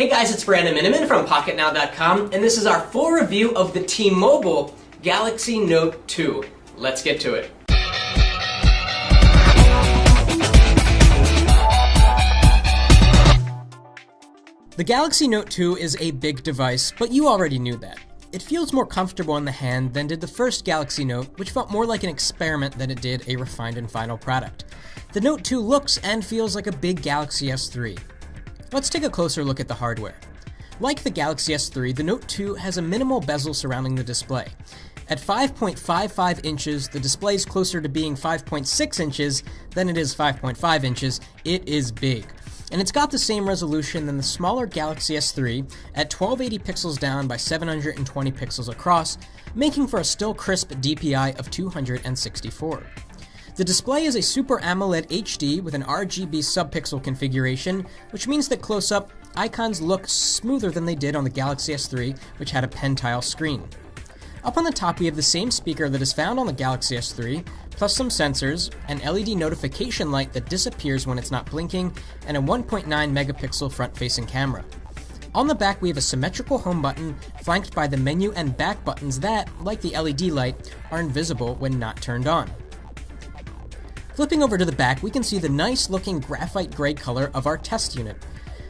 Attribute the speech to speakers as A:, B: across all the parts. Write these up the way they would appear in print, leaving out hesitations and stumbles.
A: Hey guys, it's Brandon Miniman from PocketNow.com, and this is our full review of the T-Mobile Galaxy Note 2. Let's get to it. The Galaxy Note 2 is a big device, but you already knew that. It feels more comfortable in the hand than did the first Galaxy Note, which felt more like an experiment than it did a refined and final product. The Note 2 looks and feels like a big Galaxy S3. Let's take a closer look at the hardware. Like the Galaxy S3, the Note 2 has a minimal bezel surrounding the display. At 5.55 inches, the display is closer to being 5.6 inches than it is 5.5 inches. It is big. And it's got the same resolution than the smaller Galaxy S3 at 1280 pixels down by 720 pixels across, making for a still crisp DPI of 264. The display is a Super AMOLED HD with an RGB subpixel configuration, which means that close-up, icons look smoother than they did on the Galaxy S3, which had a pen tile screen. Up on the top we have the same speaker that is found on the Galaxy S3, plus some sensors, an LED notification light that disappears when it's not blinking, and a 1.9 megapixel front-facing camera. On the back we have a symmetrical home button, flanked by the menu and back buttons that, like the LED light, are invisible when not turned on. Flipping over to the back, we can see the nice-looking graphite gray color of our test unit.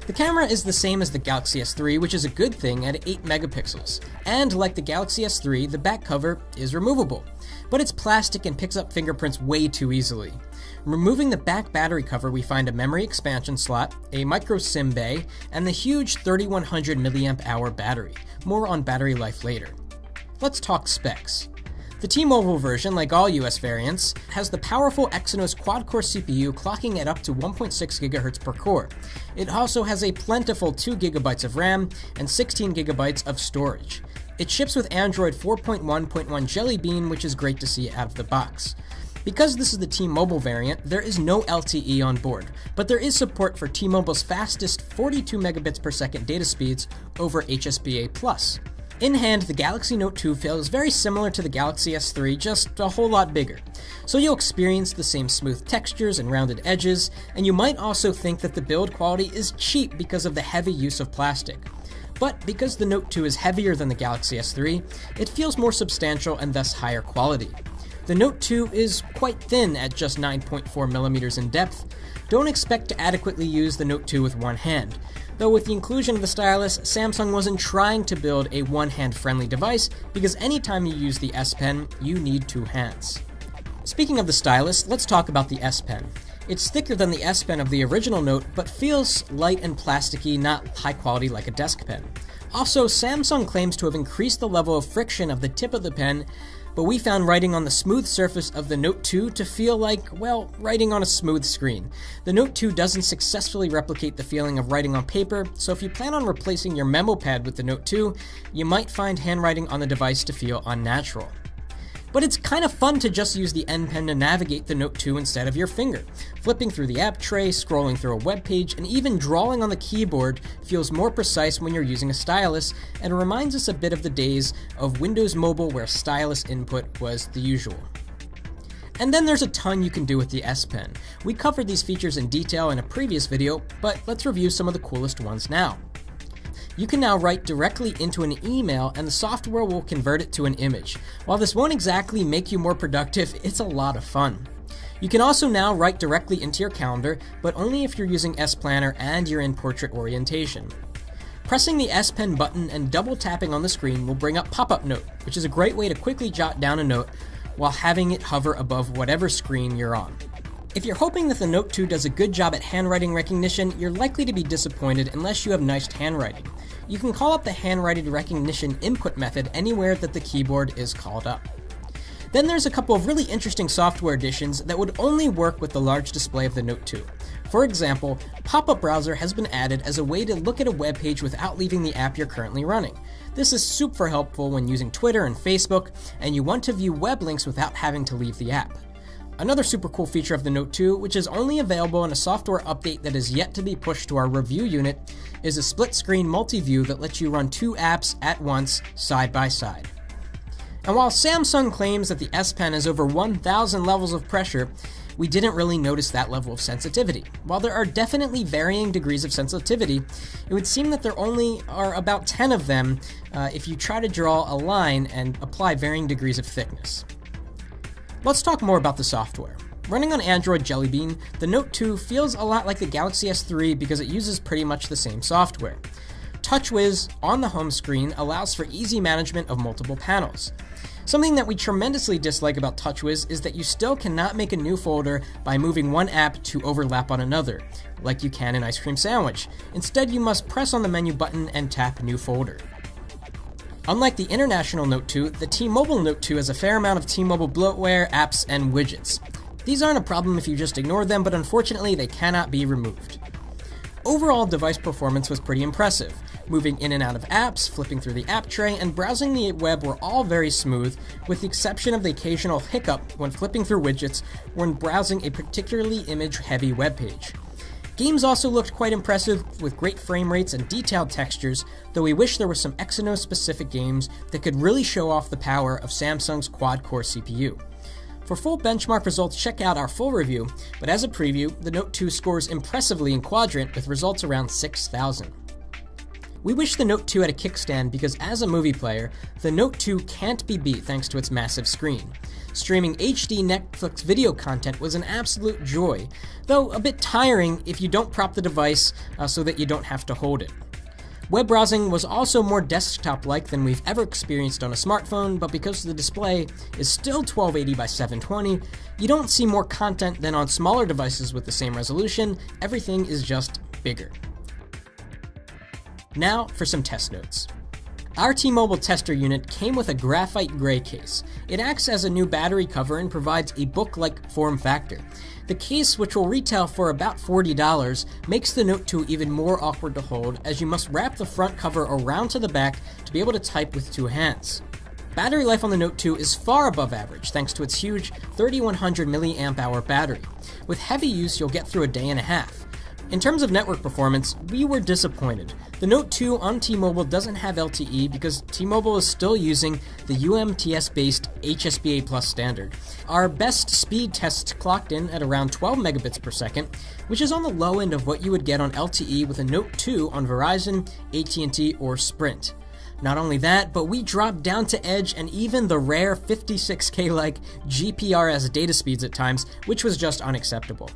A: The camera is the same as the Galaxy S3, which is a good thing at 8 megapixels. And like the Galaxy S3, the back cover is removable, but it's plastic and picks up fingerprints way too easily. Removing the back battery cover, we find a memory expansion slot, a micro SIM bay, and the huge 3100 mAh battery. More on battery life later. Let's talk specs. The T-Mobile version, like all US variants, has the powerful Exynos quad-core CPU clocking at up to 1.6 GHz per core. It also has a plentiful 2 GB of RAM and 16 GB of storage. It ships with Android 4.1.1 Jelly Bean, which is great to see out of the box. Because this is the T-Mobile variant, there is no LTE on board, but there is support for T-Mobile's fastest 42 megabits per second data speeds over HSBA+. In hand, the Galaxy Note 2 feels very similar to the Galaxy S3, just a whole lot bigger. So you'll experience the same smooth textures and rounded edges, and you might also think that the build quality is cheap because of the heavy use of plastic. But because the Note 2 is heavier than the Galaxy S3, it feels more substantial and thus higher quality. The Note 2 is quite thin at just 9.4 millimeters in depth. Don't expect to adequately use the Note 2 with one hand. Though with the inclusion of the stylus, Samsung wasn't trying to build a one-hand friendly device because anytime you use the S Pen, you need two hands. Speaking of the stylus, let's talk about the S Pen. It's thicker than the S Pen of the original Note, but feels light and plasticky, not high quality like a desk pen. Also, Samsung claims to have increased the level of friction of the tip of the pen, but we found writing on the smooth surface of the Note 2 to feel like, well, writing on a smooth screen. The Note 2 doesn't successfully replicate the feeling of writing on paper, so if you plan on replacing your memo pad with the Note 2, you might find handwriting on the device to feel unnatural. But it's kind of fun to just use the N Pen to navigate the Note 2 instead of your finger. Flipping through the app tray, scrolling through a web page, and even drawing on the keyboard feels more precise when you're using a stylus, and reminds us a bit of the days of Windows Mobile where stylus input was the usual. And then there's a ton you can do with the S Pen. We covered these features in detail in a previous video, but let's review some of the coolest ones now. You can now write directly into an email and the software will convert it to an image. While this won't exactly make you more productive, it's a lot of fun. You can also now write directly into your calendar, but only if you're using S Planner and you're in portrait orientation. Pressing the S Pen button and double tapping on the screen will bring up Pop-up Note, which is a great way to quickly jot down a note while having it hover above whatever screen you're on. If you're hoping that the Note 2 does a good job at handwriting recognition, you're likely to be disappointed unless you have nice handwriting. You can call up the handwriting recognition input method anywhere that the keyboard is called up. Then there's a couple of really interesting software additions that would only work with the large display of the Note 2. For example, Pop-up Browser has been added as a way to look at a web page without leaving the app you're currently running. This is super helpful when using Twitter and Facebook, and you want to view web links without having to leave the app. Another super cool feature of the Note 2, which is only available in a software update that is yet to be pushed to our review unit, is a split-screen multi-view that lets you run two apps at once, side by side. And while Samsung claims that the S Pen has over 1,000 levels of pressure, we didn't really notice that level of sensitivity. While there are definitely varying degrees of sensitivity, it would seem that there only are about 10 of them if you try to draw a line and apply varying degrees of thickness. Let's talk more about the software. Running on Android Jelly Bean, the Note 2 feels a lot like the Galaxy S3 because it uses pretty much the same software. TouchWiz on the home screen allows for easy management of multiple panels. Something that we tremendously dislike about TouchWiz is that you still cannot make a new folder by moving one app to overlap on another, like you can in Ice Cream Sandwich. Instead, you must press on the menu button and tap New Folder. Unlike the international Note 2, the T-Mobile Note 2 has a fair amount of T-Mobile bloatware, apps, and widgets. These aren't a problem if you just ignore them, but unfortunately they cannot be removed. Overall device performance was pretty impressive. Moving in and out of apps, flipping through the app tray, and browsing the web were all very smooth, with the exception of the occasional hiccup when flipping through widgets when browsing a particularly image-heavy web page. Games also looked quite impressive, with great frame rates and detailed textures, though we wish there were some Exynos-specific games that could really show off the power of Samsung's quad-core CPU. For full benchmark results, check out our full review, but as a preview, the Note 2 scores impressively in Quadrant with results around 6,000. We wish the Note 2 had a kickstand because as a movie player, the Note 2 can't be beat thanks to its massive screen. Streaming HD Netflix video content was an absolute joy, though a bit tiring if you don't prop the device so that you don't have to hold it. Web browsing was also more desktop-like than we've ever experienced on a smartphone, but because the display is still 1280 by 720, you don't see more content than on smaller devices with the same resolution. Everything is just bigger. Now for some test notes. Our T-Mobile tester unit came with a graphite gray case. It acts as a new battery cover and provides a book-like form factor. The case, which will retail for about $40, makes the Note 2 even more awkward to hold, as you must wrap the front cover around to the back to be able to type with two hands. Battery life on the Note 2 is far above average thanks to its huge 3100 mAh battery. With heavy use, you'll get through a day and a half. In terms of network performance, we were disappointed. The Note 2 on T-Mobile doesn't have LTE because T-Mobile is still using the UMTS-based HSBA Plus standard. Our best speed tests clocked in at around 12 megabits per second, which is on the low end of what you would get on LTE with a Note 2 on Verizon, AT&T, or Sprint. Not only that, but we dropped down to Edge and even the rare 56K-like GPRS data speeds at times, which was just unacceptable.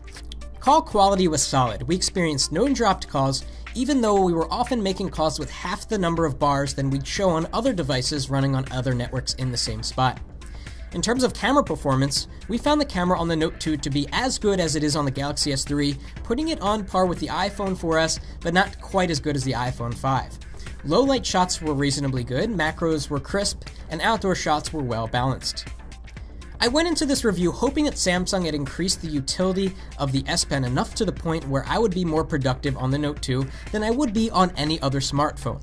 A: Call quality was solid. We experienced no dropped calls, even though we were often making calls with half the number of bars than we'd show on other devices running on other networks in the same spot. In terms of camera performance, we found the camera on the Note 2 to be as good as it is on the Galaxy S3, putting it on par with the iPhone 4S, but not quite as good as the iPhone 5. Low light shots were reasonably good, macros were crisp, and outdoor shots were well balanced. I went into this review hoping that Samsung had increased the utility of the S Pen enough to the point where I would be more productive on the Note 2 than I would be on any other smartphone.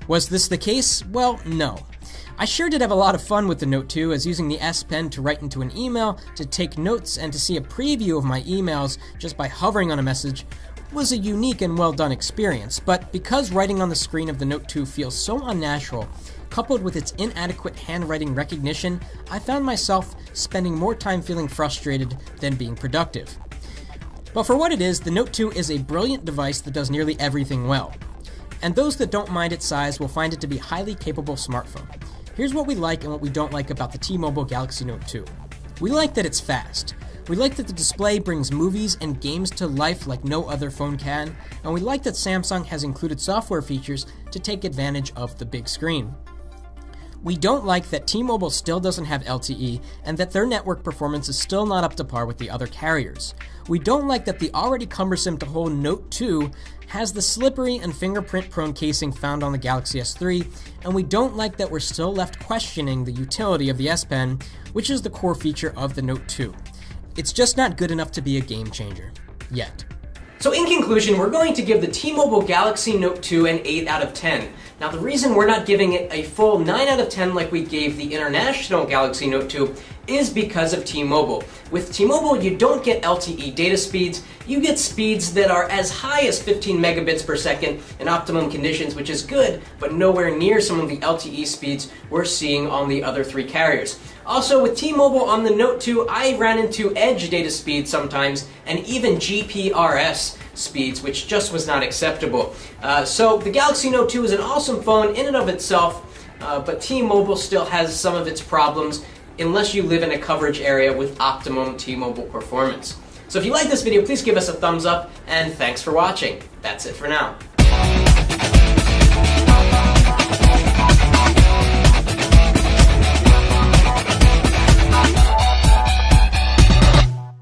A: Was this the case? Well, no. I sure did have a lot of fun with the Note 2, as using the S Pen to write into an email, to take notes, and to see a preview of my emails just by hovering on a message was a unique and well done experience, but because writing on the screen of the Note 2 feels so unnatural, coupled with its inadequate handwriting recognition, I found myself spending more time feeling frustrated than being productive. But for what it is, the Note 2 is a brilliant device that does nearly everything well. And those that don't mind its size will find it to be a highly capable smartphone. Here's what we like and what we don't like about the T-Mobile Galaxy Note 2. We like that it's fast. We like that the display brings movies and games to life like no other phone can, and we like that Samsung has included software features to take advantage of the big screen. We don't like that T-Mobile still doesn't have LTE and that their network performance is still not up to par with the other carriers. We don't like that the already cumbersome to hold Note 2 has the slippery and fingerprint-prone casing found on the Galaxy S3, and we don't like that we're still left questioning the utility of the S Pen, which is the core feature of the Note 2. It's just not good enough to be a game changer. Yet. So in conclusion, we're going to give the T-Mobile Galaxy Note 2 an 8 out of 10. Now the reason we're not giving it a full 9 out of 10 like we gave the international Galaxy Note 2 is because of T-Mobile. With T-Mobile, you don't get LTE data speeds, you get speeds that are as high as 15 megabits per second in optimum conditions, which is good, but nowhere near some of the LTE speeds we're seeing on the other three carriers. Also, with T-Mobile on the Note 2, I ran into edge data speeds sometimes, and even GPRS speeds, which just was not acceptable. So the Galaxy Note 2 is an awesome phone in and of itself, but T-Mobile still has some of its problems unless you live in a coverage area with optimum T-Mobile performance. So if you like this video, please give us a thumbs up, and thanks for watching. That's it for now.